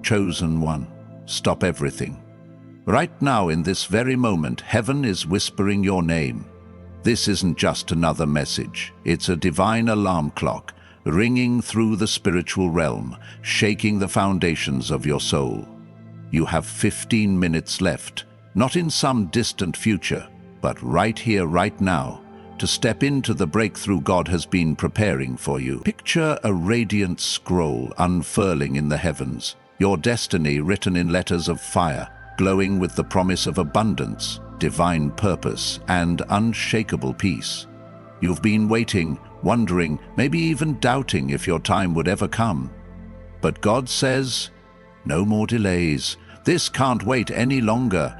Chosen one, stop everything. Right now, in this very moment, heaven is whispering your name. This isn't just another message. It's a divine alarm clock, ringing through the spiritual realm, shaking the foundations of your soul. You have 15 minutes left, not in some distant future, but right here, right now, to step into the breakthrough God has been preparing for you. Picture a radiant scroll unfurling in the heavens, your destiny written in letters of fire, glowing with the promise of abundance, divine purpose, and unshakable peace. You've been waiting, wondering, maybe even doubting if your time would ever come. But God says, no more delays. This can't wait any longer.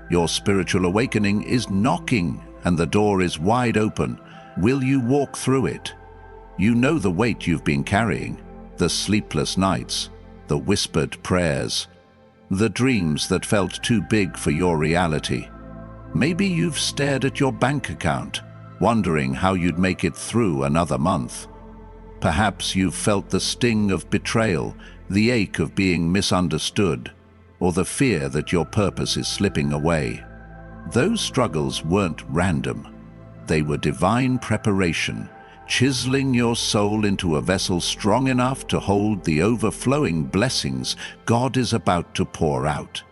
Your spiritual awakening is knocking, and the door is wide open. Will you walk through it? You know the weight you've been carrying, the sleepless nights, the whispered prayers, the dreams that felt too big for your reality. Maybe you've stared at your bank account, wondering how you'd make it through another month. Perhaps you've felt the sting of betrayal, the ache of being misunderstood, or the fear that your purpose is slipping away. Those struggles weren't random. They were divine preparation, chiseling your soul into a vessel strong enough to hold the overflowing blessings God is about to pour out.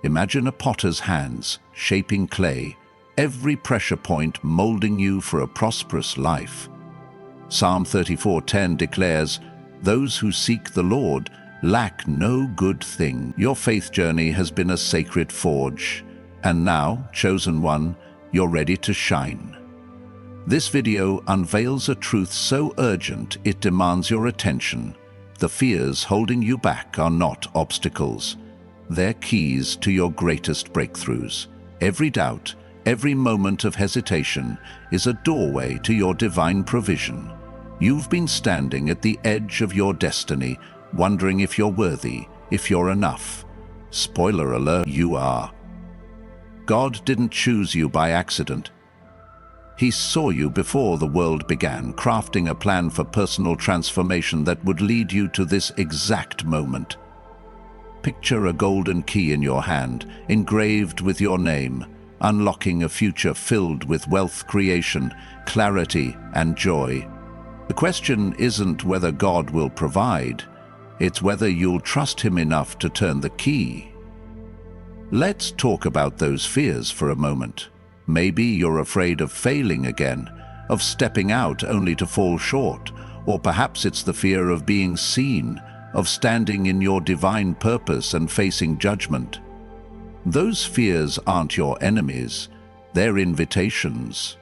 Imagine a potter's hands shaping clay, every pressure point molding you for a prosperous life. Psalm 34:10 declares, "Those who seek the Lord lack no good thing." Your faith journey has been a sacred forge, and now, chosen one, you're ready to shine. This video unveils a truth so urgent it demands your attention. The fears holding you back are not obstacles. They're keys to your greatest breakthroughs. Every doubt, every moment of hesitation is a doorway to your divine provision. You've been standing at the edge of your destiny, wondering if you're worthy, if you're enough. Spoiler alert, you are. God didn't choose you by accident. He saw you before the world began, crafting a plan for personal transformation that would lead you to this exact moment. Picture a golden key in your hand, engraved with your name, unlocking a future filled with wealth creation, clarity, and joy. The question isn't whether God will provide, it's whether you'll trust Him enough to turn the key. Let's talk about those fears for a moment. Maybe you're afraid of failing again, of stepping out only to fall short, or perhaps it's the fear of being seen, of standing in your divine purpose and facing judgment. Those fears aren't your enemies, they're invitations.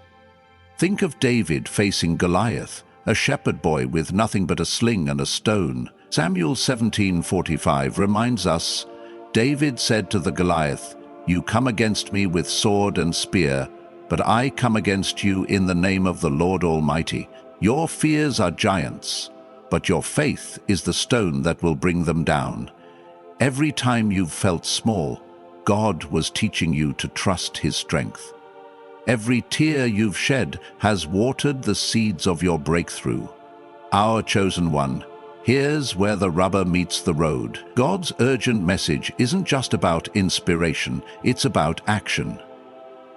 Think of David facing Goliath, a shepherd boy with nothing but a sling and a stone. Samuel 17:45 reminds us, David said to the Goliath, "You come against me with sword and spear, but I come against you in the name of the Lord Almighty." Your fears are giants, but your faith is the stone that will bring them down. Every time you've felt small, God was teaching you to trust His strength. Every tear you've shed has watered the seeds of your breakthrough. Our chosen one, here's where the rubber meets the road. God's urgent message isn't just about inspiration, it's about action.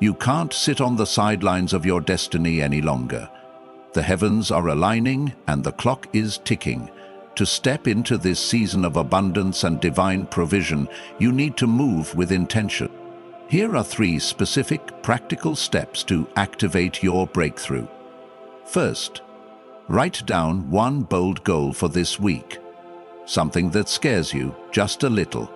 You can't sit on the sidelines of your destiny any longer. The heavens are aligning and the clock is ticking. To step into this season of abundance and divine provision, you need to move with intention. Here are 3 specific, practical steps to activate your breakthrough. First, write down one bold goal for this week. Something that scares you just a little,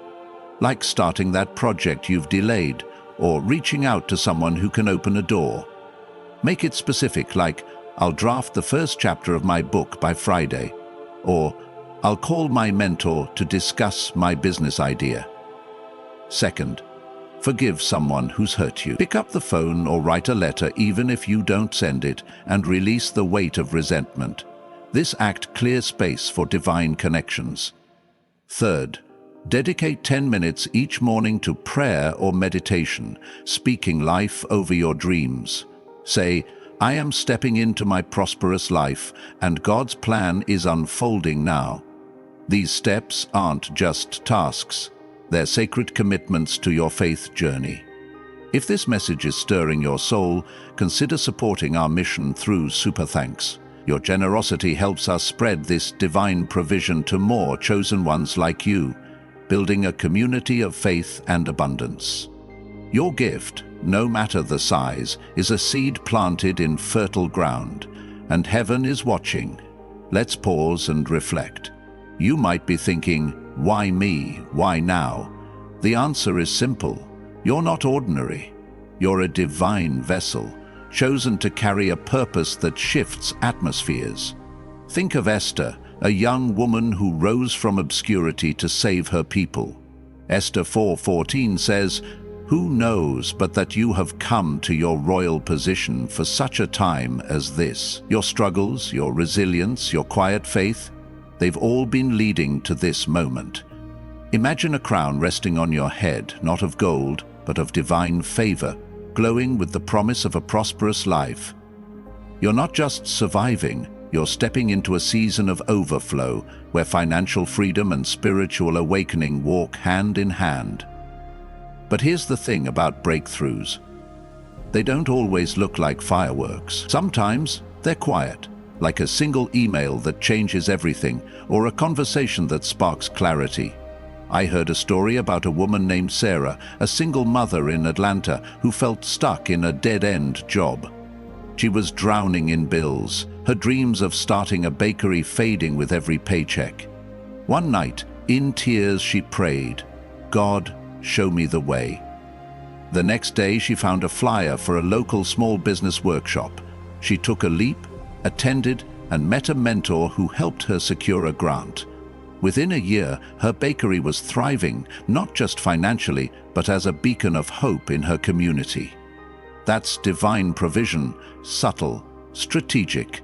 like starting that project you've delayed or reaching out to someone who can open a door. Make it specific, like, I'll draft the first chapter of my book by Friday, or I'll call my mentor to discuss my business idea. Second, forgive someone who's hurt you. Pick up the phone or write a letter even if you don't send it, and release the weight of resentment. This act clears space for divine connections. Third, dedicate 10 minutes each morning to prayer or meditation, speaking life over your dreams. Say, I am stepping into my prosperous life, and God's plan is unfolding now. These steps aren't just tasks, they're sacred commitments to your faith journey. If this message is stirring your soul, consider supporting our mission through Super Thanks. Your generosity helps us spread this divine provision to more chosen ones like you, building a community of faith and abundance. Your gift, no matter the size, is a seed planted in fertile ground, and heaven is watching. Let's pause and reflect. You might be thinking, why me? Why now? The answer is simple. You're not ordinary. You're a divine vessel, chosen to carry a purpose that shifts atmospheres. Think of Esther, a young woman who rose from obscurity to save her people. Esther 4:14 says, "Who knows but that you have come to your royal position for such a time as this?" Your struggles, your resilience, your quiet faith, they've all been leading to this moment. Imagine a crown resting on your head, not of gold, but of divine favor, glowing with the promise of a prosperous life. You're not just surviving, you're stepping into a season of overflow, where financial freedom and spiritual awakening walk hand in hand. But here's the thing about breakthroughs. They don't always look like fireworks. Sometimes they're quiet, like a single email that changes everything, or a conversation that sparks clarity. I heard a story about a woman named Sarah, a single mother in Atlanta who felt stuck in a dead-end job. She was drowning in bills, her dreams of starting a bakery fading with every paycheck. One night, in tears, she prayed, "God, show me the way." The next day, she found a flyer for a local small business workshop. She took a leap, attended, and met a mentor who helped her secure a grant. Within a year, her bakery was thriving, not just financially, but as a beacon of hope in her community. That's divine provision, subtle, strategic,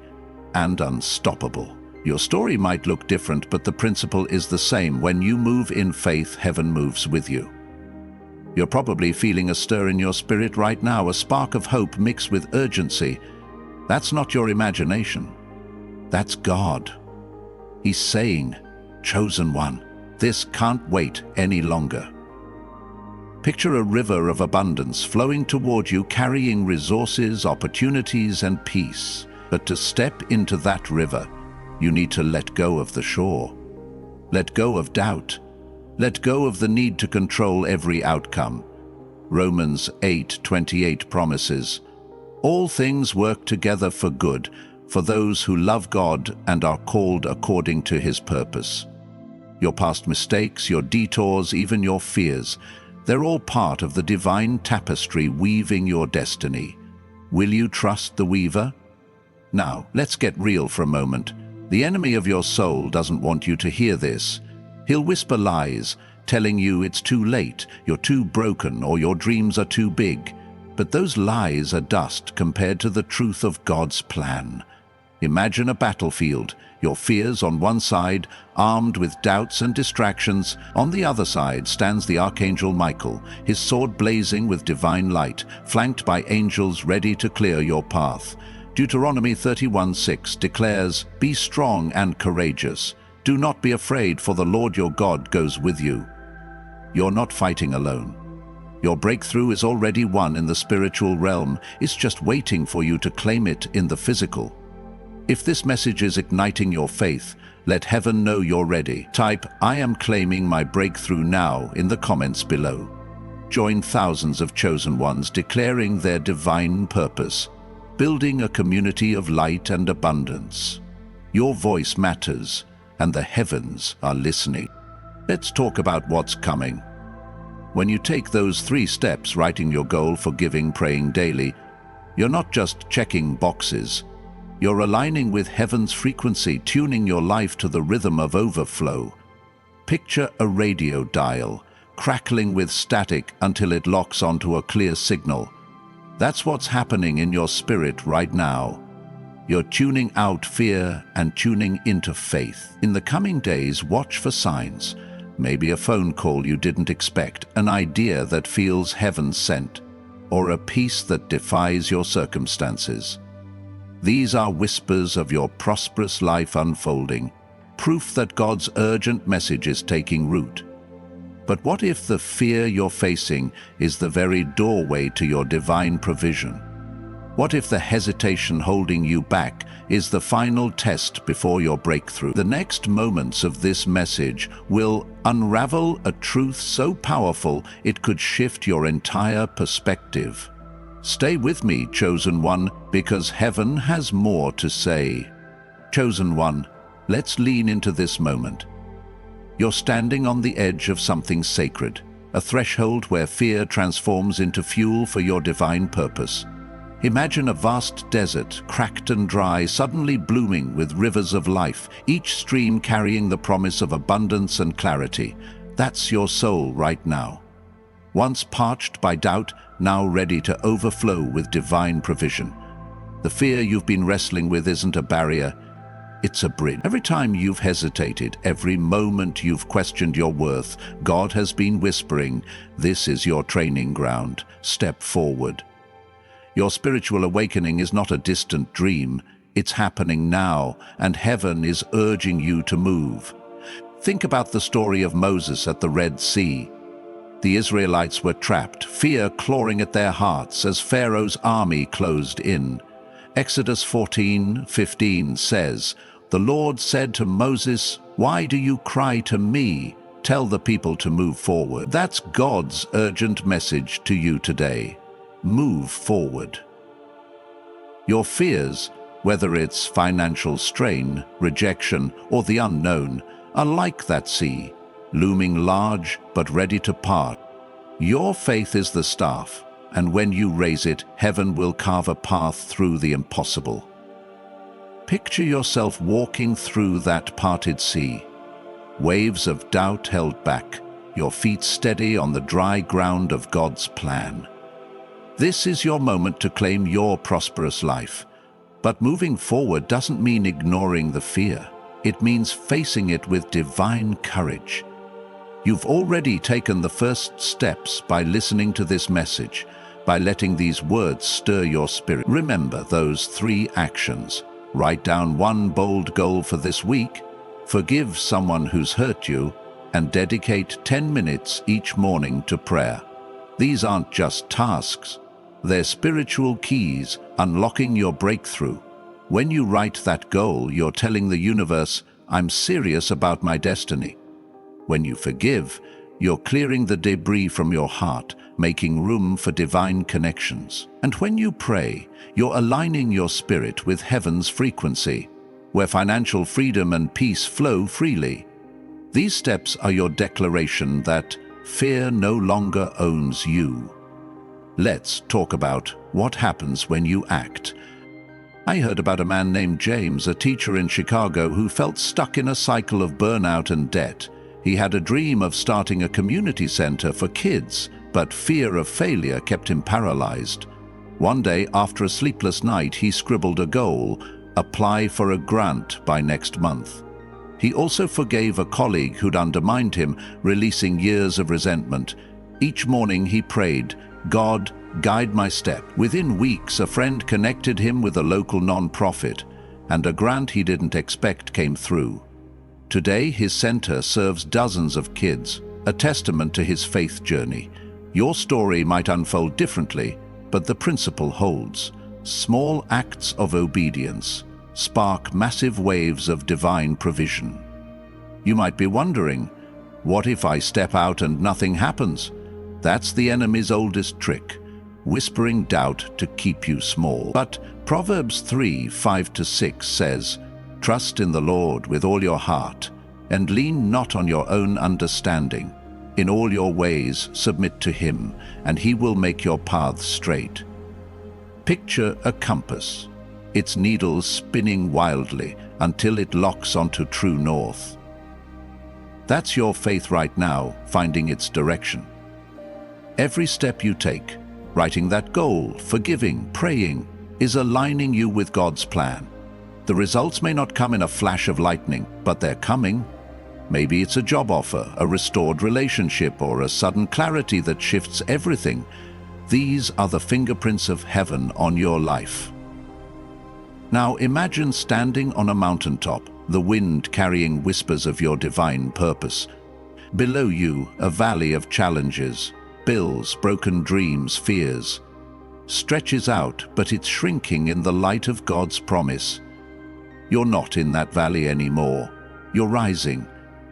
and unstoppable. Your story might look different, but the principle is the same. When you move in faith, heaven moves with you. You're probably feeling a stir in your spirit right now, a spark of hope mixed with urgency. That's not your imagination. That's God. He's saying, "Chosen one, this can't wait any longer." Picture a river of abundance flowing toward you, carrying resources, opportunities, and peace. But to step into that river, you need to let go of the shore. Let go of doubt. Let go of the need to control every outcome. Romans 8:28 promises, "All things work together for good, for those who love God and are called according to His purpose." Your past mistakes, your detours, even your fears, they're all part of the divine tapestry weaving your destiny. Will you trust the weaver? Now, let's get real for a moment. The enemy of your soul doesn't want you to hear this. He'll whisper lies, telling you it's too late, you're too broken, or your dreams are too big. But those lies are dust compared to the truth of God's plan. Imagine a battlefield, your fears on one side, armed with doubts and distractions. On the other side stands the Archangel Michael, his sword blazing with divine light, flanked by angels ready to clear your path. Deuteronomy 31:6 declares, "Be strong and courageous. Do not be afraid, for the Lord your God goes with you." You're not fighting alone. Your breakthrough is already won in the spiritual realm. It's just waiting for you to claim it in the physical. If this message is igniting your faith, let heaven know you're ready. Type, "I am claiming my breakthrough now" in the comments below. Join thousands of chosen ones declaring their divine purpose, building a community of light and abundance. Your voice matters, and the heavens are listening. Let's talk about what's coming. When you take those 3 steps, writing your goal, forgiving, praying daily, you're not just checking boxes. You're aligning with heaven's frequency, tuning your life to the rhythm of overflow. Picture a radio dial, crackling with static until it locks onto a clear signal. That's what's happening in your spirit right now. You're tuning out fear and tuning into faith. In the coming days, watch for signs. Maybe a phone call you didn't expect, an idea that feels heaven-sent, or a peace that defies your circumstances. These are whispers of your prosperous life unfolding. proof that God's urgent message is taking root. But what if the fear you're facing is the very doorway to your divine provision? What if the hesitation holding you back is the final test before your breakthrough? The next moments of this message will unravel a truth so powerful it could shift your entire perspective. Stay with me, chosen one, because heaven has more to say. Chosen one, let's lean into this moment. You're standing on the edge of something sacred, a threshold where fear transforms into fuel for your divine purpose. Imagine a vast desert, cracked and dry, suddenly blooming with rivers of life, each stream carrying the promise of abundance and clarity. That's your soul right now. Once parched by doubt, now ready to overflow with divine provision. The fear you've been wrestling with isn't a barrier, it's a bridge. Every time you've hesitated, every moment you've questioned your worth, God has been whispering, "This is your training ground. Step forward." Your spiritual awakening is not a distant dream. It's happening now, and heaven is urging you to move. Think about the story of Moses at the Red Sea. The Israelites were trapped, fear clawing at their hearts as Pharaoh's army closed in. Exodus 14:15 says, "The Lord said to Moses, 'Why do you cry to me? Tell the people to move forward.'" That's God's urgent message to you today. Move forward. Your fears, whether it's financial strain, rejection, or the unknown, are like that sea, looming large but ready to part. Your faith is the staff, and when you raise it, heaven will carve a path through the impossible. Picture yourself walking through that parted sea, waves of doubt held back, your feet steady on the dry ground of God's plan. This is your moment to claim your prosperous life. But moving forward doesn't mean ignoring the fear. It means facing it with divine courage. You've already taken the first steps by listening to this message, by letting these words stir your spirit. Remember those 3 actions. Write down one bold goal for this week, forgive someone who's hurt you, and dedicate 10 minutes each morning to prayer. These aren't just tasks. They're spiritual keys unlocking your breakthrough. When you write that goal, you're telling the universe, "I'm serious about my destiny." When you forgive, you're clearing the debris from your heart, making room for divine connections. And when you pray, you're aligning your spirit with heaven's frequency, where financial freedom and peace flow freely. These steps are your declaration that fear no longer owns you. Let's talk about what happens when you act. I heard about a man named James, a teacher in Chicago, who felt stuck in a cycle of burnout and debt. He had a dream of starting a community center for kids, but fear of failure kept him paralyzed. One day, after a sleepless night, he scribbled a goal: apply for a grant by next month. He also forgave a colleague who'd undermined him, releasing years of resentment. Each morning he prayed, "God, guide my step." Within weeks, a friend connected him with a local non-profit, and a grant he didn't expect came through. Today, his center serves dozens of kids, a testament to his faith journey. Your story might unfold differently, but the principle holds. Small acts of obedience spark massive waves of divine provision. You might be wondering, what if I step out and nothing happens? That's the enemy's oldest trick, whispering doubt to keep you small. But Proverbs 3:5-6 says, "Trust in the Lord with all your heart, and lean not on your own understanding. In all your ways submit to him, and he will make your paths straight." Picture a compass, its needles spinning wildly until it locks onto true north. That's your faith right now, finding its direction. Every step you take, writing that goal, forgiving, praying, is aligning you with God's plan. The results may not come in a flash of lightning, but they're coming. Maybe it's a job offer, a restored relationship, or a sudden clarity that shifts everything. These are the fingerprints of heaven on your life. Now imagine standing on a mountaintop, the wind carrying whispers of your divine purpose. Below you, a valley of challenges, bills, broken dreams, fears. Stretches out, but it's shrinking in the light of God's promise. You're not in that valley anymore. You're rising.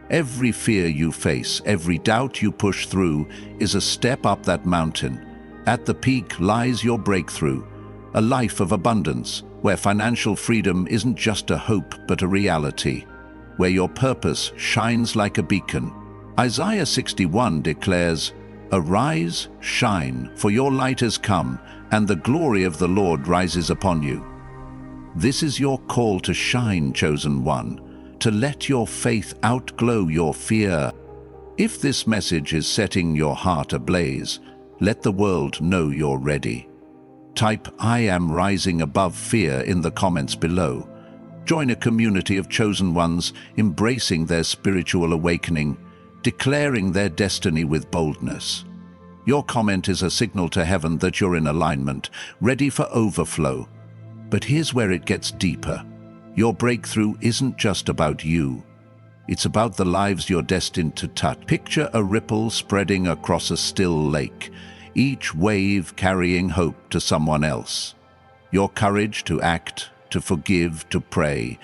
Every fear you face, every doubt you push through is a step up that mountain. At the peak lies your breakthrough, a life of abundance, where financial freedom isn't just a hope but a reality, where your purpose shines like a beacon. Isaiah 61 declares, "Arise, shine, for your light has come, and the glory of the Lord rises upon you." This is your call to shine, chosen one, to let your faith outglow your fear. If this message is setting your heart ablaze, let the world know you're ready. Type "I am rising above fear" in the comments below. Join a community of chosen ones embracing their spiritual awakening, declaring their destiny with boldness. Your comment is a signal to heaven that you're in alignment, ready for overflow. But here's where it gets deeper. Your breakthrough isn't just about you. It's about the lives you're destined to touch. Picture a ripple spreading across a still lake, each wave carrying hope to someone else. Your courage to act, to forgive, to pray,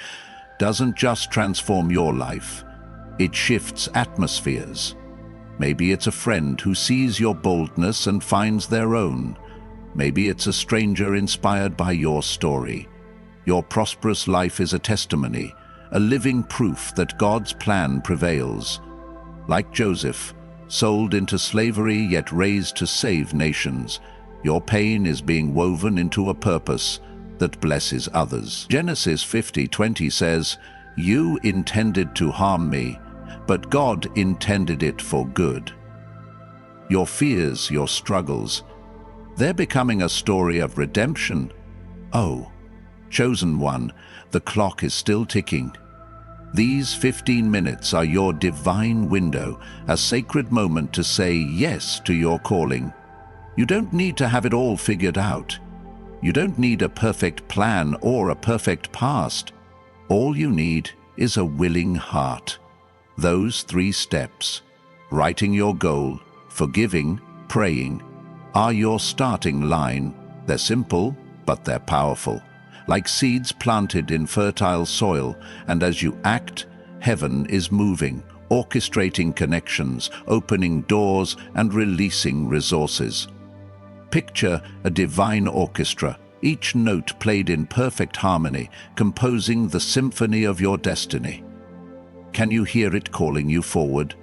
doesn't just transform your life. It shifts atmospheres. Maybe it's a friend who sees your boldness and finds their own. Maybe it's a stranger inspired by your story. Your prosperous life is a testimony, a living proof that God's plan prevails. Like Joseph, sold into slavery yet raised to save nations, your pain is being woven into a purpose that blesses others. Genesis 50:20 says, "You intended to harm me, but God intended it for good." Your fears, your struggles, they're becoming a story of redemption. Oh, chosen one, the clock is still ticking. These 15 minutes are your divine window, a sacred moment to say yes to your calling. You don't need to have it all figured out. You don't need a perfect plan or a perfect past. All you need is a willing heart. Those 3 steps, writing your goal, forgiving, praying, are your starting line. They're simple, but they're powerful. Like seeds planted in fertile soil, and as you act, heaven is moving, orchestrating connections, opening doors, and releasing resources. Picture a divine orchestra, each note played in perfect harmony, composing the symphony of your destiny. Can you hear it calling you forward?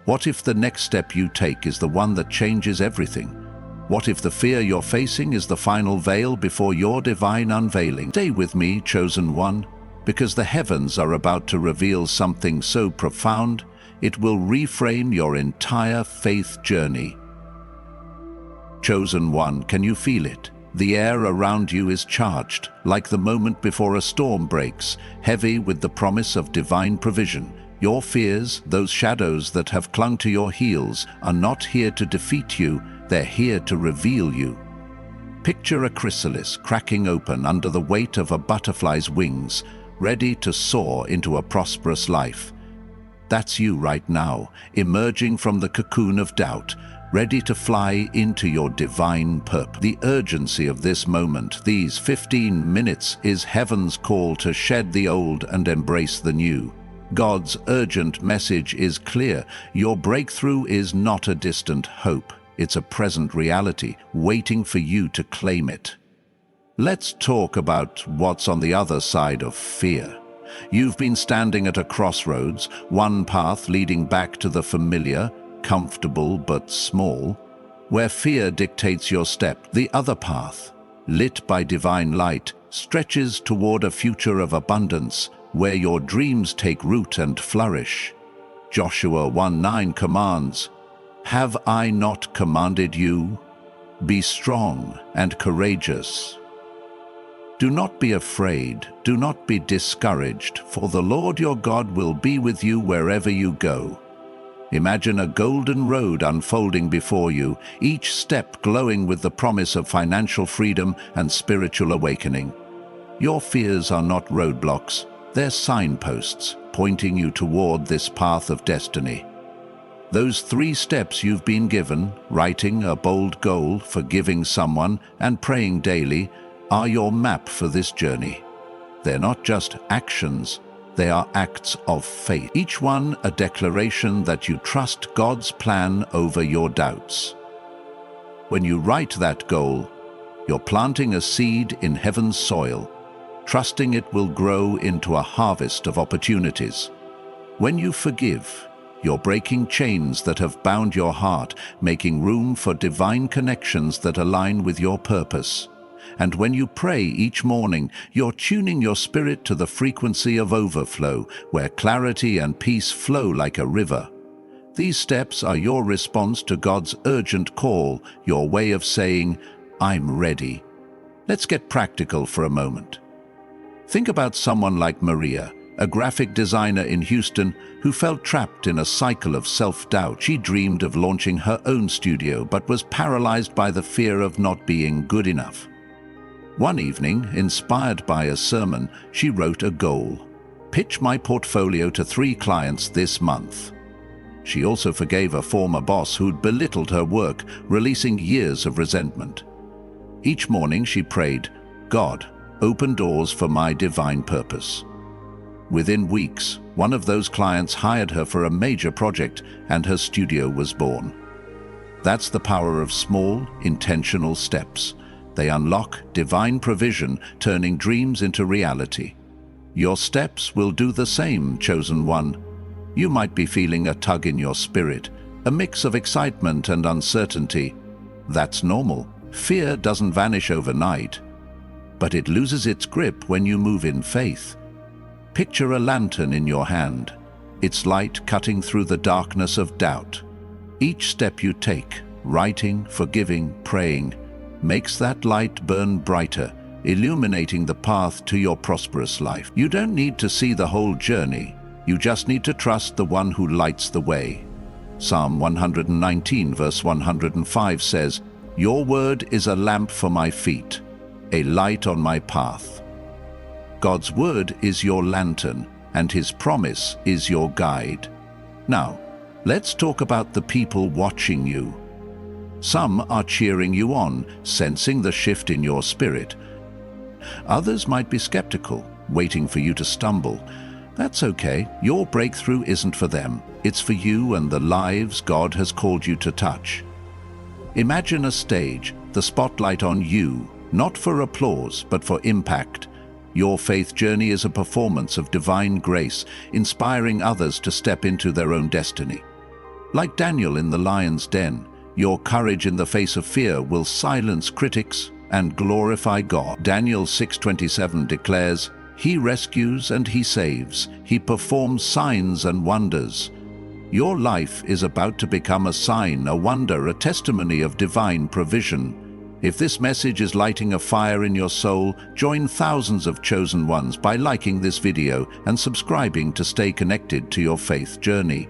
What if the next step you take is the one that changes everything? What if the fear you're facing is the final veil before your divine unveiling? Stay with me, chosen one, because the heavens are about to reveal something so profound, it will reframe your entire faith journey. Chosen one, can you feel it? The air around you is charged, like the moment before a storm breaks, heavy with the promise of divine provision. Your fears, those shadows that have clung to your heels, are not here to defeat you, they're here to reveal you. Picture a chrysalis cracking open under the weight of a butterfly's wings, ready to soar into a prosperous life. That's you right now, emerging from the cocoon of doubt, ready to fly into your divine purpose. The urgency of this moment, these 15 minutes, is heaven's call to shed the old and embrace the new. God's urgent message is clear. Your breakthrough is not a distant hope. It's a present reality, waiting for you to claim it. Let's talk about what's on the other side of fear. You've been standing at a crossroads, one path leading back to the familiar, comfortable but small, where fear dictates your step. The other path, lit by divine light, stretches toward a future of abundance, where your dreams take root and flourish. Joshua 1:9 commands, "Have I not commanded you? Be strong and courageous. Do not be afraid, do not be discouraged, for the Lord your God will be with you wherever you go." Imagine a golden road unfolding before you, each step glowing with the promise of financial freedom and spiritual awakening. Your fears are not roadblocks, They're signposts pointing you toward this path of destiny. Those 3 steps you've been given, writing a bold goal, forgiving someone, and praying daily, are your map for this journey. They're not just actions, they are acts of faith. Each one a declaration that you trust God's plan over your doubts. When you write that goal, you're planting a seed in heaven's soil, trusting it will grow into a harvest of opportunities. When you forgive, you're breaking chains that have bound your heart, making room for divine connections that align with your purpose. And when you pray each morning, you're tuning your spirit to the frequency of overflow, where clarity and peace flow like a river. These steps are your response to God's urgent call, your way of saying, "I'm ready." Let's get practical for a moment. Think about someone like Maria, a graphic designer in Houston who felt trapped in a cycle of self-doubt. She dreamed of launching her own studio, but was paralyzed by the fear of not being good enough. One evening, inspired by a sermon, she wrote a goal: pitch my portfolio to 3 clients this month. She also forgave a former boss who'd belittled her work, releasing years of resentment. Each morning she prayed, "God, open doors for my divine purpose." Within weeks, one of those clients hired her for a major project, and her studio was born. That's the power of small, intentional steps. They unlock divine provision, turning dreams into reality. Your steps will do the same, chosen one. You might be feeling a tug in your spirit, a mix of excitement and uncertainty. That's normal. Fear doesn't vanish overnight, but it loses its grip when you move in faith. Picture a lantern in your hand, its light cutting through the darkness of doubt. Each step you take, writing, forgiving, praying, makes that light burn brighter, illuminating the path to your prosperous life. You don't need to see the whole journey. You just need to trust the one who lights the way. Psalm 119 verse 105 says, "Your word is a lamp for my feet, a light on my path." God's word is your lantern, and His promise is your guide. Now, let's talk about the people watching you. Some are cheering you on, sensing the shift in your spirit. Others might be skeptical, waiting for you to stumble. That's okay. Your breakthrough isn't for them. It's for you and the lives God has called you to touch. Imagine a stage, the spotlight on you, not for applause, but for impact. Your faith journey is a performance of divine grace, inspiring others to step into their own destiny. Like Daniel in the lion's den, your courage in the face of fear will silence critics and glorify God. Daniel 6:27 declares, "He rescues and He saves. He performs signs and wonders." Your life is about to become a sign, a wonder, a testimony of divine provision. If this message is lighting a fire in your soul, join thousands of chosen ones by liking this video and subscribing to stay connected to your faith journey.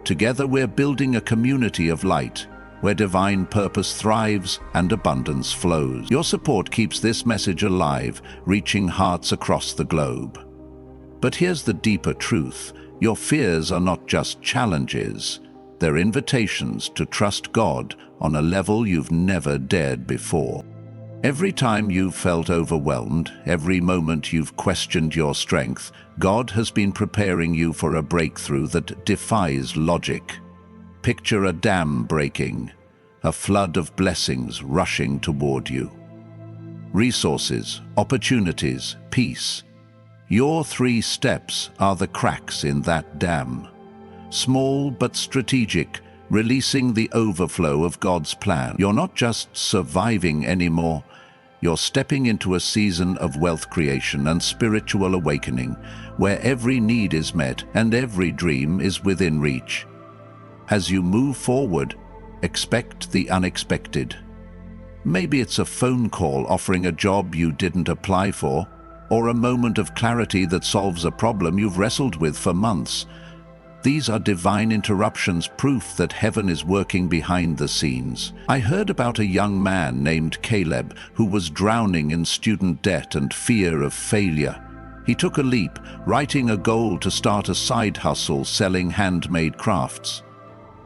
Together we're building a community of light, where divine purpose thrives and abundance flows. Your support keeps this message alive, reaching hearts across the globe. But here's the deeper truth. Your fears are not just challenges. They're invitations to trust God on a level you've never dared before. Every time you've felt overwhelmed, every moment you've questioned your strength, God has been preparing you for a breakthrough that defies logic. Picture a dam breaking, a flood of blessings rushing toward you. Resources, opportunities, peace. Your 3 steps are the cracks in that dam. Small but strategic, releasing the overflow of God's plan. You're not just surviving anymore, you're stepping into a season of wealth creation and spiritual awakening, where every need is met and every dream is within reach. As you move forward, expect the unexpected. Maybe it's a phone call offering a job you didn't apply for, or a moment of clarity that solves a problem you've wrestled with for months. These are divine interruptions, proof that heaven is working behind the scenes. I heard about a young man named Caleb who was drowning in student debt and fear of failure. He took a leap, writing a goal to start a side hustle selling handmade crafts.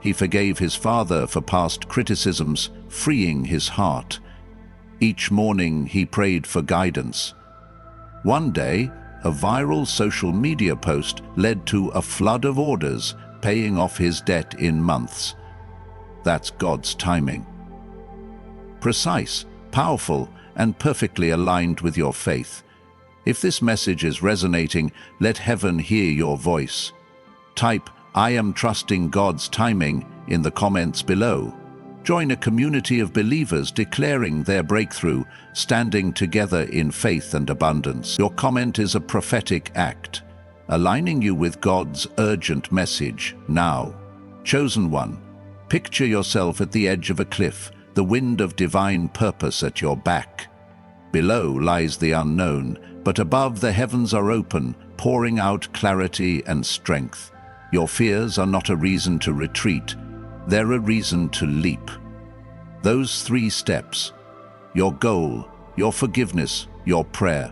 He forgave his father for past criticisms, freeing his heart. Each morning he prayed for guidance. One day, a viral social media post led to a flood of orders, paying off his debt in months. That's God's timing. Precise, powerful, and perfectly aligned with your faith. If this message is resonating, let heaven hear your voice. Type, "I am trusting God's timing" in the comments below. Join a community of believers declaring their breakthrough, standing together in faith and abundance. Your comment is a prophetic act, aligning you with God's urgent message now. Chosen one, picture yourself at the edge of a cliff, the wind of divine purpose at your back. Below lies the unknown, but above the heavens are open, pouring out clarity and strength. Your fears are not a reason to retreat, they're a reason to leap. Those 3 steps, your goal, your forgiveness, your prayer,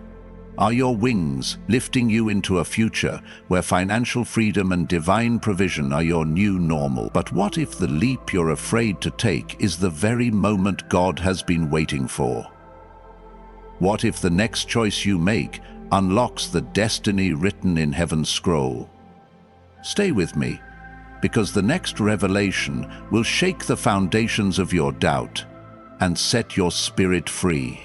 are your wings lifting you into a future where financial freedom and divine provision are your new normal. But what if the leap you're afraid to take is the very moment God has been waiting for? What if the next choice you make unlocks the destiny written in heaven's scroll? Stay with me, because the next revelation will shake the foundations of your doubt and set your spirit free.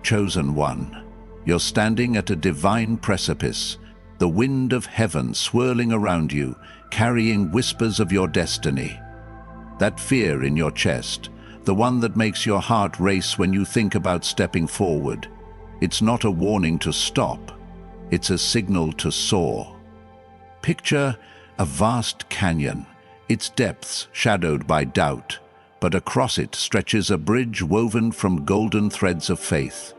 Chosen one, you're standing at a divine precipice, the wind of heaven swirling around you, carrying whispers of your destiny. That fear in your chest, the one that makes your heart race when you think about stepping forward, it's not a warning to stop, it's a signal to soar. Picture a vast canyon, its depths shadowed by doubt, but across it stretches a bridge woven from golden threads of faith,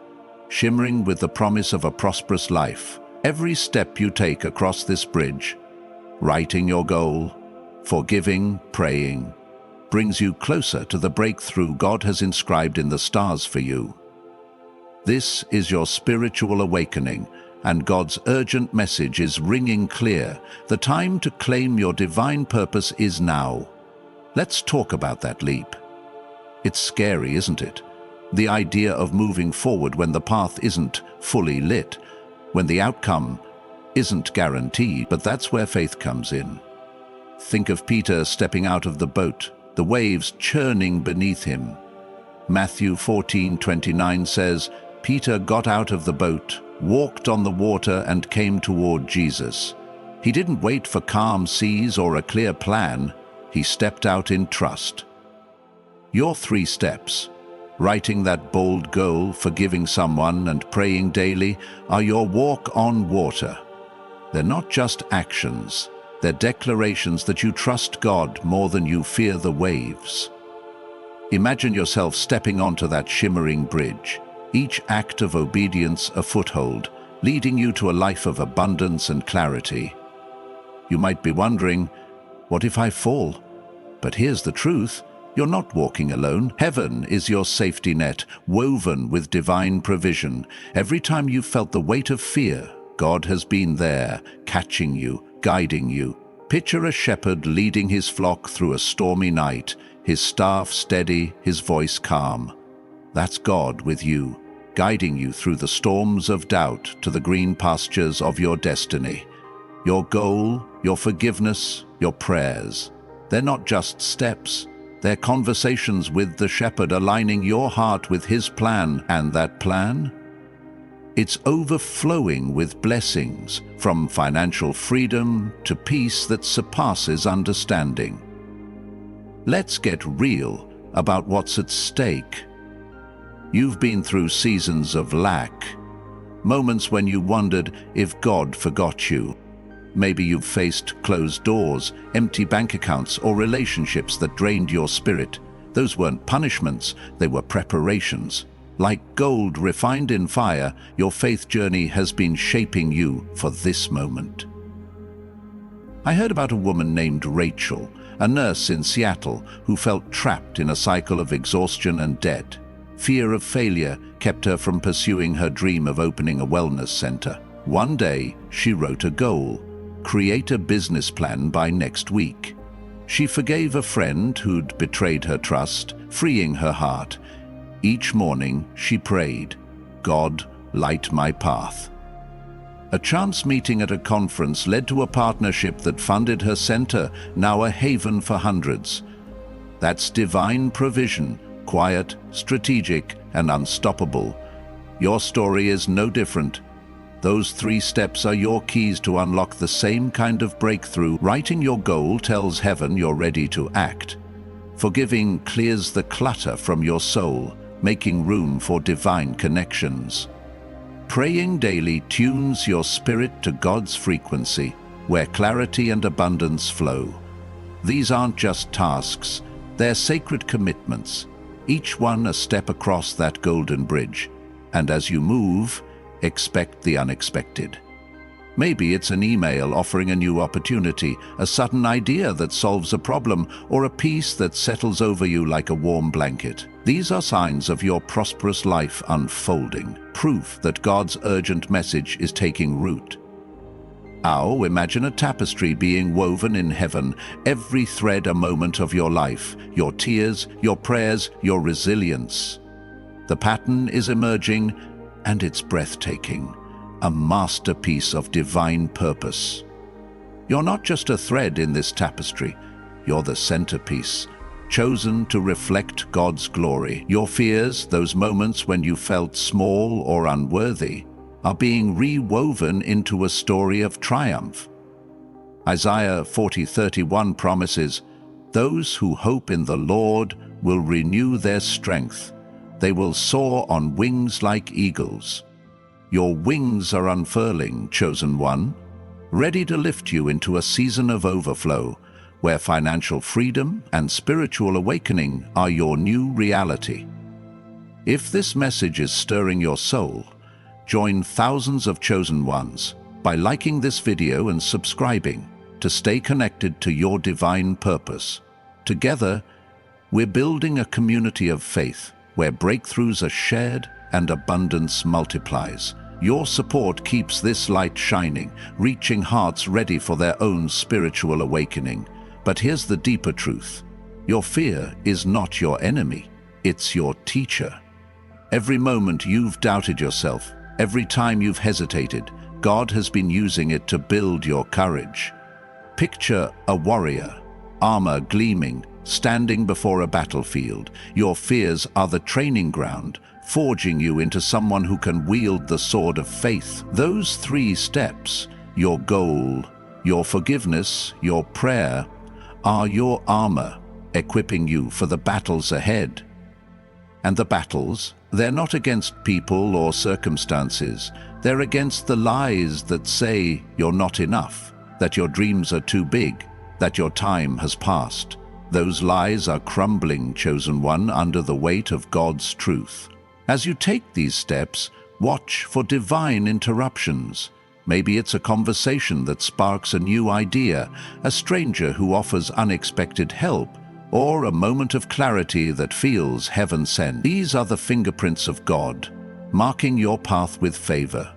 shimmering with the promise of a prosperous life. Every step you take across this bridge, writing your goal, forgiving, praying, brings you closer to the breakthrough God has inscribed in the stars for you. This is your spiritual awakening, and God's urgent message is ringing clear. The time to claim your divine purpose is now. Let's talk about that leap. It's scary, isn't it? The idea of moving forward when the path isn't fully lit, when the outcome isn't guaranteed, but that's where faith comes in. Think of Peter stepping out of the boat, the waves churning beneath him. Matthew 14:29 says, Peter got out of the boat, walked on the water, and came toward Jesus. He didn't wait for calm seas or a clear plan. He stepped out in trust. Your 3 steps, writing that bold goal, forgiving someone, and praying daily, are your walk on water. They're not just actions. They're declarations that you trust God more than you fear the waves. Imagine yourself stepping onto that shimmering bridge, each act of obedience a foothold, leading you to a life of abundance and clarity. You might be wondering, what if I fall? But here's the truth. You're not walking alone. Heaven is your safety net, woven with divine provision. Every time you've felt the weight of fear, God has been there, catching you, guiding you. Picture a shepherd leading his flock through a stormy night, his staff steady, his voice calm. That's God with you, guiding you through the storms of doubt to the green pastures of your destiny. Your goal, your forgiveness, your prayers. They're not just steps. They're conversations with the shepherd, aligning your heart with his plan. And that plan? It's overflowing with blessings, from financial freedom to peace that surpasses understanding. Let's get real about what's at stake. You've been through seasons of lack, moments when you wondered if God forgot you. Maybe you've faced closed doors, empty bank accounts, or relationships that drained your spirit. Those weren't punishments, they were preparations. Like gold refined in fire, your faith journey has been shaping you for this moment. I heard about a woman named Rachel, a nurse in Seattle, who felt trapped in a cycle of exhaustion and debt. Fear of failure kept her from pursuing her dream of opening a wellness center. One day, she wrote a goal: create a business plan by next week. She forgave a friend who'd betrayed her trust, freeing her heart. Each morning, she prayed, "God, light my path." A chance meeting at a conference led to a partnership that funded her center, now a haven for hundreds. That's divine provision, quiet, strategic, and unstoppable. Your story is no different. Those 3 steps are your keys to unlock the same kind of breakthrough. Writing your goal tells heaven you're ready to act. Forgiving clears the clutter from your soul, making room for divine connections. Praying daily tunes your spirit to God's frequency, where clarity and abundance flow. These aren't just tasks, they're sacred commitments, each one a step across that golden bridge. And as you move, expect the unexpected. Maybe it's an email offering a new opportunity, a sudden idea that solves a problem, or a peace that settles over you like a warm blanket. These are signs of your prosperous life unfolding, proof that God's urgent message is taking root. Now imagine a tapestry being woven in heaven, every thread a moment of your life, your tears, your prayers, your resilience. The pattern is emerging, and it's breathtaking, a masterpiece of divine purpose. You're not just a thread in this tapestry, you're the centerpiece, chosen to reflect God's glory. Your fears, those moments when you felt small or unworthy, are being rewoven into a story of triumph. Isaiah 40:31 promises, "Those who hope in the Lord will renew their strength. They will soar on wings like eagles." Your wings are unfurling, chosen one, ready to lift you into a season of overflow, where financial freedom and spiritual awakening are your new reality. If this message is stirring your soul, join thousands of chosen ones by liking this video and subscribing to stay connected to your divine purpose. Together, we're building a community of faith where breakthroughs are shared and abundance multiplies. Your support keeps this light shining, reaching hearts ready for their own spiritual awakening. But here's the deeper truth. Your fear is not your enemy, it's your teacher. Every moment you've doubted yourself, every time you've hesitated, God has been using it to build your courage. Picture a warrior, armor gleaming, standing before a battlefield. Your fears are the training ground, forging you into someone who can wield the sword of faith. Those 3 steps, your goal, your forgiveness, your prayer, are your armor, equipping you for the battles ahead. And the battles, they're not against people or circumstances. They're against the lies that say you're not enough, that your dreams are too big, that your time has passed. Those lies are crumbling, chosen one, under the weight of God's truth. As you take these steps, watch for divine interruptions. Maybe it's a conversation that sparks a new idea, a stranger who offers unexpected help, or a moment of clarity that feels heaven-sent. These are the fingerprints of God, marking your path with favor.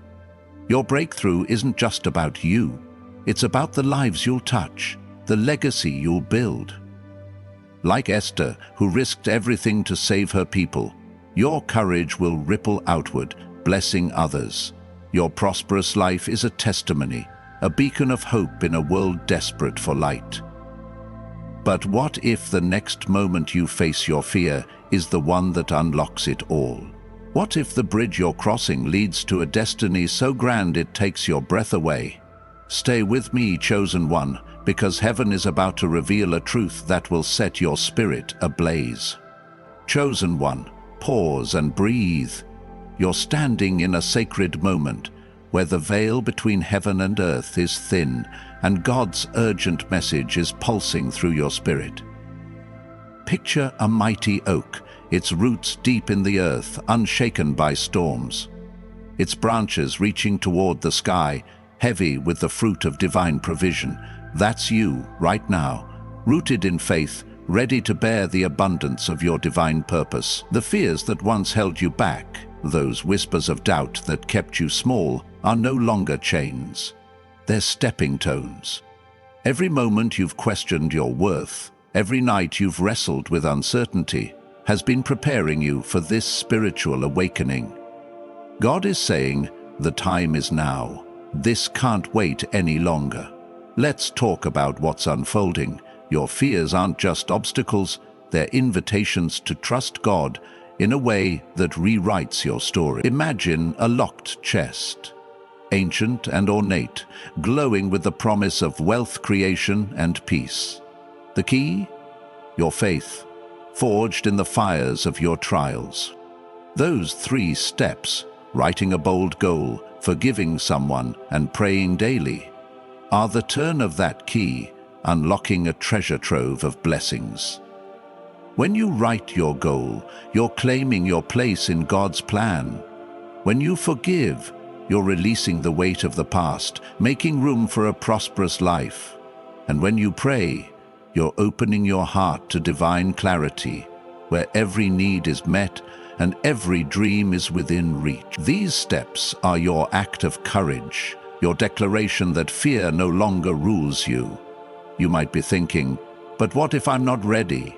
Your breakthrough isn't just about you. It's about the lives you'll touch, the legacy you'll build. Like Esther, who risked everything to save her people, your courage will ripple outward, blessing others. Your prosperous life is a testimony, a beacon of hope in a world desperate for light. But what if the next moment you face your fear is the one that unlocks it all? What if the bridge you're crossing leads to a destiny so grand it takes your breath away? Stay with me, chosen one, because heaven is about to reveal a truth that will set your spirit ablaze. Chosen one, pause and breathe. You're standing in a sacred moment where the veil between heaven and earth is thin and God's urgent message is pulsing through your spirit. Picture a mighty oak, its roots deep in the earth, unshaken by storms. Its branches reaching toward the sky, heavy with the fruit of divine provision. That's you, right now, rooted in faith, ready to bear the abundance of your divine purpose. The fears that once held you back, Those whispers of doubt that kept you small are no longer chains. They're stepping stones. Every moment you've questioned your worth, every night you've wrestled with uncertainty, has been preparing you for this spiritual awakening. God is saying, the time is now. This can't wait any longer. Let's talk about what's unfolding. Your fears aren't just obstacles, they're invitations to trust God in a way that rewrites your story. Imagine a locked chest, ancient and ornate, glowing with the promise of wealth creation and peace. The key? Your faith, forged in the fires of your trials. Those 3 steps, writing a bold goal, forgiving someone, and praying daily, are the turn of that key, unlocking a treasure trove of blessings. When you write your goal, you're claiming your place in God's plan. When you forgive, you're releasing the weight of the past, making room for a prosperous life. And when you pray, you're opening your heart to divine clarity, where every need is met and every dream is within reach. These steps are your act of courage, your declaration that fear no longer rules you. You might be thinking, but what if I'm not ready?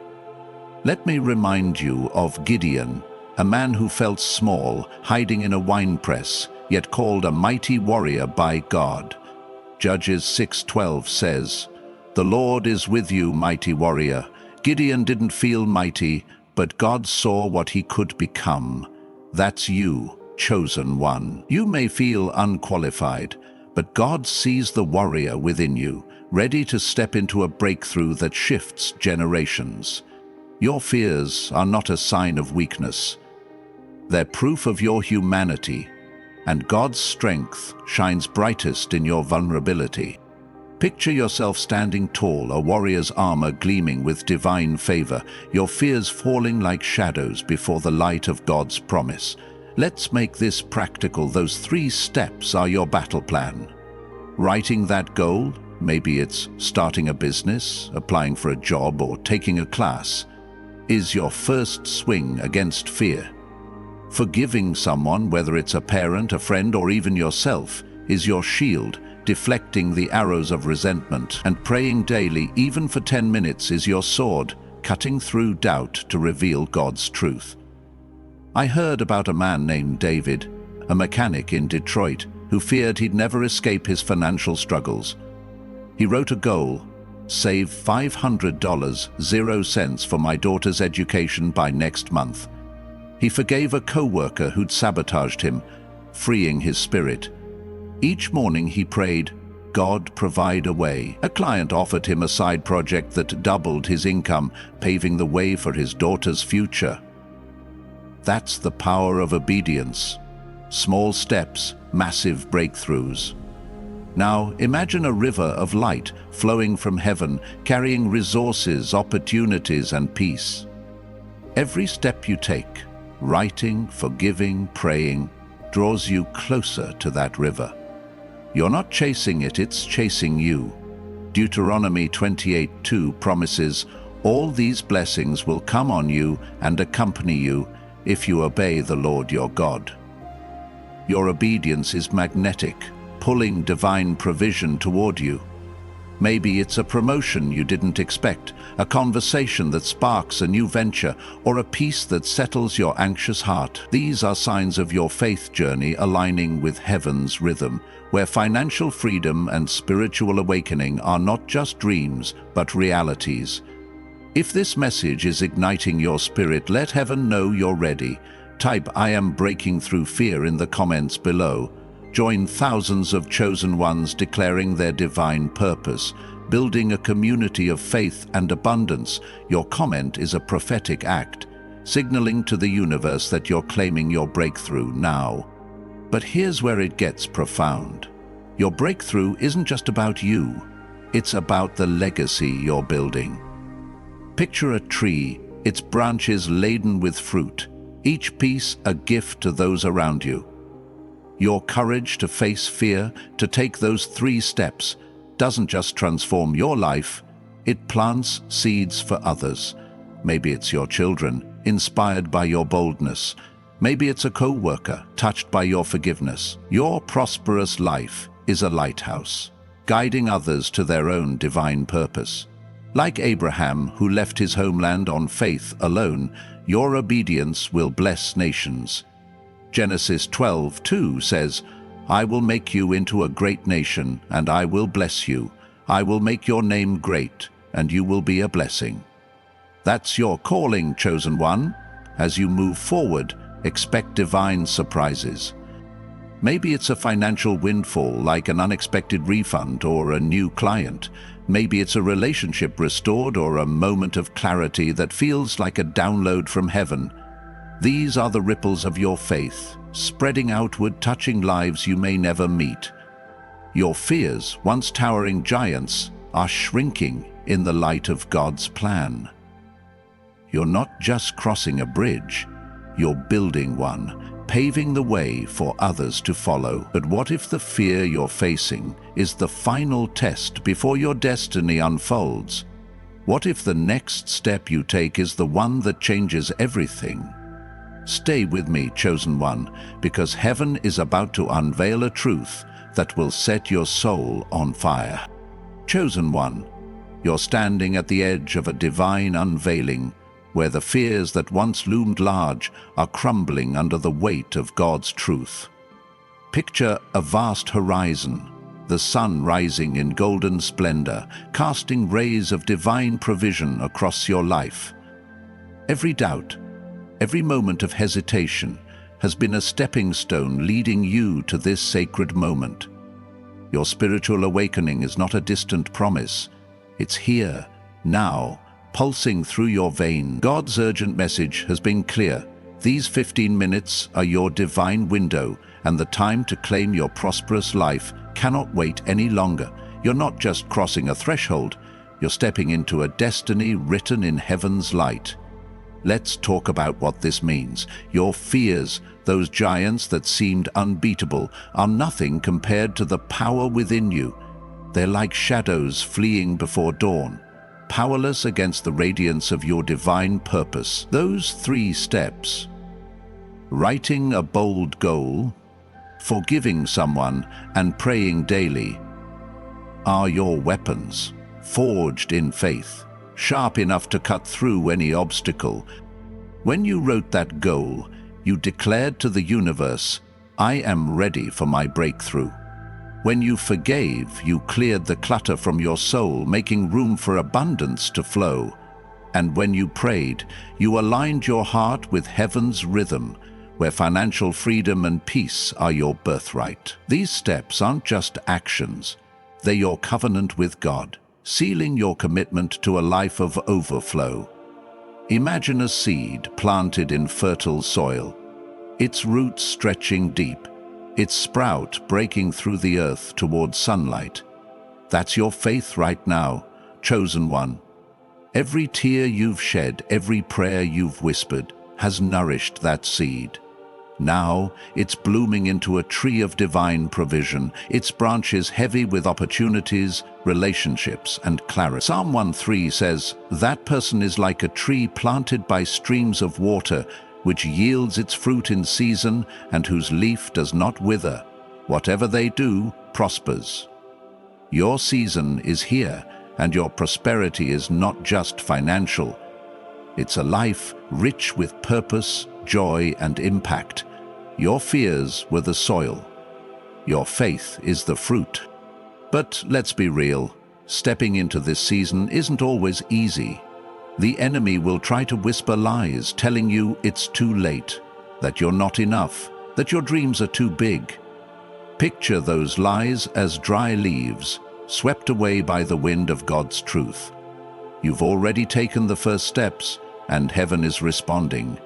Let me remind you of Gideon, a man who felt small, hiding in a winepress, yet called a mighty warrior by God. Judges 6:12 says, "The Lord is with you, mighty warrior." Gideon didn't feel mighty, but God saw what he could become. That's you, chosen one. You may feel unqualified, but God sees the warrior within you, ready to step into a breakthrough that shifts generations. Your fears are not a sign of weakness. They're proof of your humanity, and God's strength shines brightest in your vulnerability. Picture yourself standing tall, a warrior's armor gleaming with divine favor, your fears falling like shadows before the light of God's promise. Let's make this practical. Those 3 steps are your battle plan. Writing that goal, maybe it's starting a business, applying for a job, or taking a class, is your first swing against fear. Forgiving someone, whether it's a parent, a friend, or even yourself, is your shield, deflecting the arrows of resentment. And praying daily, even for 10 minutes, is your sword, cutting through doubt to reveal God's truth. I heard about a man named David, a mechanic in Detroit, who feared he'd never escape his financial struggles. He wrote a goal: save $500, 0 cents for my daughter's education by next month. He forgave a co-worker who'd sabotaged him, freeing his spirit. Each morning he prayed, "God, provide a way." A client offered him a side project that doubled his income, paving the way for his daughter's future. That's the power of obedience. Small steps, massive breakthroughs. Now, imagine a river of light flowing from heaven, carrying resources, opportunities, and peace. Every step you take, writing, forgiving, praying, draws you closer to that river. You're not chasing it, it's chasing you. Deuteronomy 28:2 promises, "All these blessings will come on you and accompany you if you obey the Lord your God." Your obedience is magnetic, pulling divine provision toward you. Maybe it's a promotion you didn't expect, a conversation that sparks a new venture, or a peace that settles your anxious heart. These are signs of your faith journey aligning with heaven's rhythm, where financial freedom and spiritual awakening are not just dreams, but realities. If this message is igniting your spirit, let heaven know you're ready. Type "I am breaking through fear" in the comments below. Join thousands of chosen ones declaring their divine purpose, building a community of faith and abundance. Your comment is a prophetic act, signaling to the universe that you're claiming your breakthrough now. But here's where it gets profound. Your breakthrough isn't just about you, it's about the legacy you're building. Picture a tree, its branches laden with fruit, each piece a gift to those around you. Your courage to face fear, to take those 3 steps, doesn't just transform your life, it plants seeds for others. Maybe it's your children, inspired by your boldness. Maybe it's a co-worker touched by your forgiveness. Your prosperous life is a lighthouse, guiding others to their own divine purpose. Like Abraham, who left his homeland on faith alone, your obedience will bless nations. Genesis 12:2 says, "I will make you into a great nation, and I will bless you. I will make your name great, and you will be a blessing." That's your calling, chosen one. As you move forward, expect divine surprises. Maybe it's a financial windfall, like an unexpected refund or a new client. Maybe it's a relationship restored or a moment of clarity that feels like a download from heaven. These are the ripples of your faith, spreading outward, touching lives you may never meet. Your fears, once towering giants, are shrinking in the light of God's plan. You're not just crossing a bridge, you're building one, paving the way for others to follow. But what if the fear you're facing is the final test before your destiny unfolds? What if the next step you take is the one that changes everything? Stay with me, chosen one, because heaven is about to unveil a truth that will set your soul on fire. Chosen one, you're standing at the edge of a divine unveiling, where the fears that once loomed large are crumbling under the weight of God's truth. Picture a vast horizon, the sun rising in golden splendor, casting rays of divine provision across your life. Every doubt, every moment of hesitation has been a stepping stone leading you to this sacred moment. Your spiritual awakening is not a distant promise. It's here, now, pulsing through your veins. God's urgent message has been clear. These 15 minutes are your divine window, and the time to claim your prosperous life cannot wait any longer. You're not just crossing a threshold, you're stepping into a destiny written in heaven's light. Let's talk about what this means. Your fears, those giants that seemed unbeatable, are nothing compared to the power within you. They're like shadows fleeing before dawn, powerless against the radiance of your divine purpose. Those 3 steps: writing a bold goal, forgiving someone, and praying daily, are your weapons, forged in faith, sharp enough to cut through any obstacle. When you wrote that goal, you declared to the universe, "I am ready for my breakthrough." When you forgave, you cleared the clutter from your soul, making room for abundance to flow. And when you prayed, you aligned your heart with heaven's rhythm, where financial freedom and peace are your birthright. These steps aren't just actions, they're your covenant with God, sealing your commitment to a life of overflow. Imagine a seed planted in fertile soil, its roots stretching deep, its sprout breaking through the earth towards sunlight. That's your faith right now, chosen one. Every tear you've shed, every prayer you've whispered, has nourished that seed. Now it's blooming into a tree of divine provision, its branches heavy with opportunities, relationships, and clarity. Psalm 1:3 says, "That person is like a tree planted by streams of water, which yields its fruit in season and whose leaf does not wither. Whatever they do prospers." Your season is here, and your prosperity is not just financial. It's a life rich with purpose, joy, and impact. Your fears were the soil. Your faith is the fruit. But let's be real, stepping into this season isn't always easy. The enemy will try to whisper lies, telling you it's too late, that you're not enough, that your dreams are too big. Picture those lies as dry leaves, swept away by the wind of God's truth. You've already taken the first steps, and heaven is responding.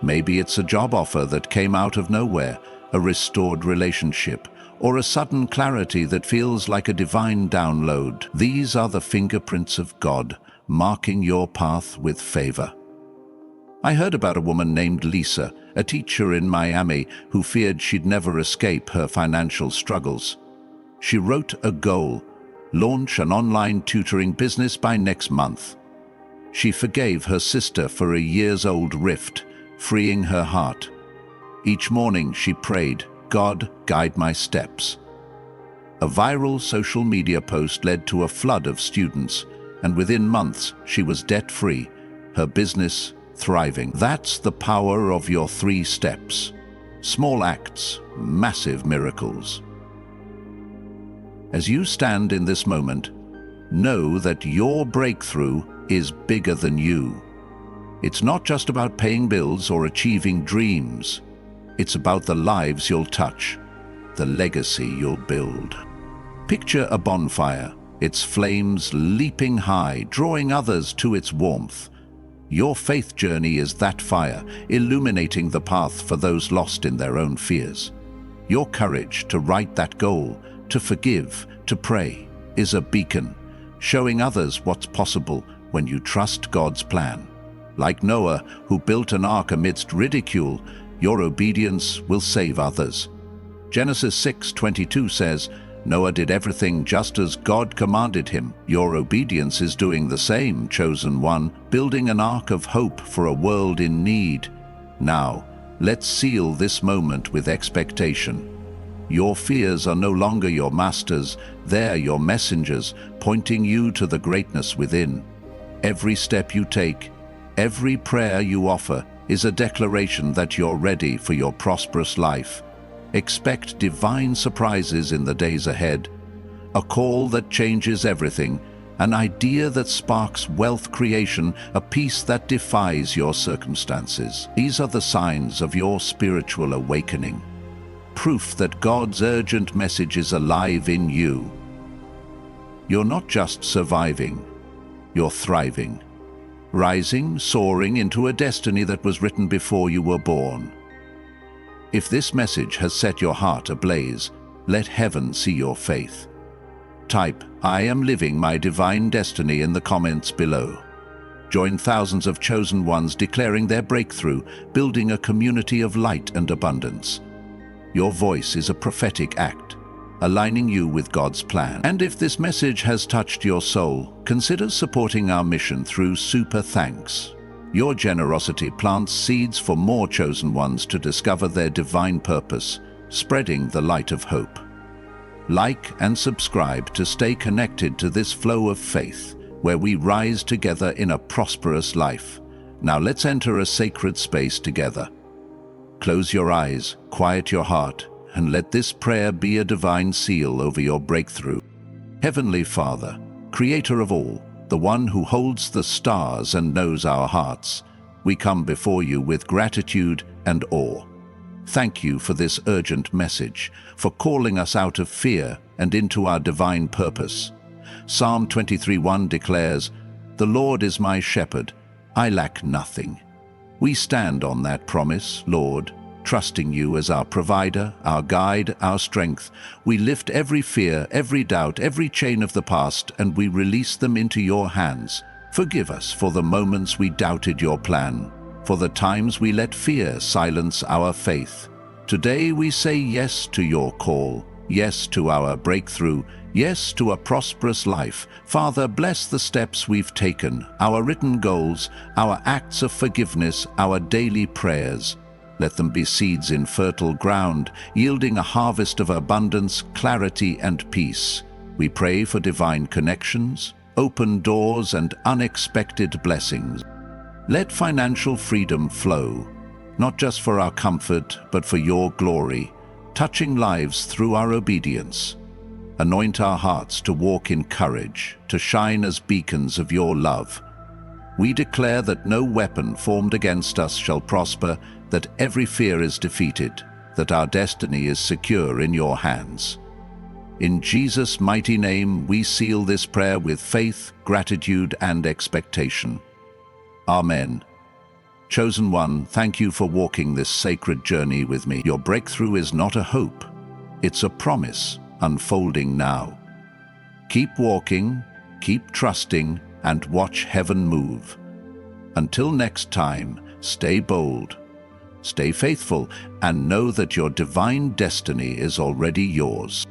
Maybe it's a job offer that came out of nowhere, a restored relationship, or a sudden clarity that feels like a divine download. These are the fingerprints of God, marking your path with favor. I heard about a woman named Lisa, a teacher in Miami, who feared she'd never escape her financial struggles. She wrote a goal: launch an online tutoring business by next month. She forgave her sister for a years-old rift, freeing her heart. Each morning she prayed, "God, guide my steps." A viral social media post led to a flood of students, and within months she was debt-free, her business thriving. That's the power of your 3 steps. Small acts, massive miracles. As you stand in this moment, know that your breakthrough is bigger than you. It's not just about paying bills or achieving dreams. It's about the lives you'll touch, the legacy you'll build. Picture a bonfire, its flames leaping high, drawing others to its warmth. Your faith journey is that fire, illuminating the path for those lost in their own fears. Your courage to write that goal, to forgive, to pray, is a beacon, showing others what's possible when you trust God's plan. Like Noah, who built an ark amidst ridicule, your obedience will save others. Genesis 6:22 says, Noah did everything just as God commanded him. Your obedience is doing the same, chosen one, building an ark of hope for a world in need. Now, let's seal this moment with expectation. Your fears are no longer your masters, they're your messengers, pointing you to the greatness within. Every step you take, every prayer you offer, is a declaration that you're ready for your prosperous life. Expect divine surprises in the days ahead, a call that changes everything, an idea that sparks wealth creation, a peace that defies your circumstances. These are the signs of your spiritual awakening, proof that God's urgent message is alive in you. You're not just surviving, you're thriving, rising, soaring into a destiny that was written before you were born. If this message has set your heart ablaze, let heaven see your faith. Type, "I am living my divine destiny" in the comments below. Join thousands of chosen ones declaring their breakthrough, building a community of light and abundance. Your voice is a prophetic act, aligning you with God's plan. And if this message has touched your soul, consider supporting our mission through Super Thanks. Your generosity plants seeds for more chosen ones to discover their divine purpose, spreading the light of hope. Like and subscribe to stay connected to this flow of faith, where we rise together in a prosperous life. Now let's enter a sacred space together. Close your eyes, quiet your heart, and let this prayer be a divine seal over your breakthrough. Heavenly Father, Creator of all, the one who holds the stars and knows our hearts, we come before you with gratitude and awe. Thank you for this urgent message, for calling us out of fear and into our divine purpose. Psalm 23:1 declares, "The Lord is my shepherd, I lack nothing." We stand on that promise, Lord, trusting you as our provider, our guide, our strength. We lift every fear, every doubt, every chain of the past, and we release them into your hands. Forgive us for the moments we doubted your plan, for the times we let fear silence our faith. Today we say yes to your call, yes to our breakthrough, yes to a prosperous life. Father, bless the steps we've taken, our written goals, our acts of forgiveness, our daily prayers. Let them be seeds in fertile ground, yielding a harvest of abundance, clarity, and peace. We pray for divine connections, open doors, and unexpected blessings. Let financial freedom flow, not just for our comfort, but for your glory, touching lives through our obedience. Anoint our hearts to walk in courage, to shine as beacons of your love. We declare that no weapon formed against us shall prosper, that every fear is defeated, that our destiny is secure in your hands. In Jesus' mighty name, we seal this prayer with faith, gratitude, and expectation. Amen. Chosen one, thank you for walking this sacred journey with me. Your breakthrough is not a hope, it's a promise unfolding now. Keep walking, keep trusting, and watch heaven move. Until next time, stay bold, stay faithful, and know that your divine destiny is already yours.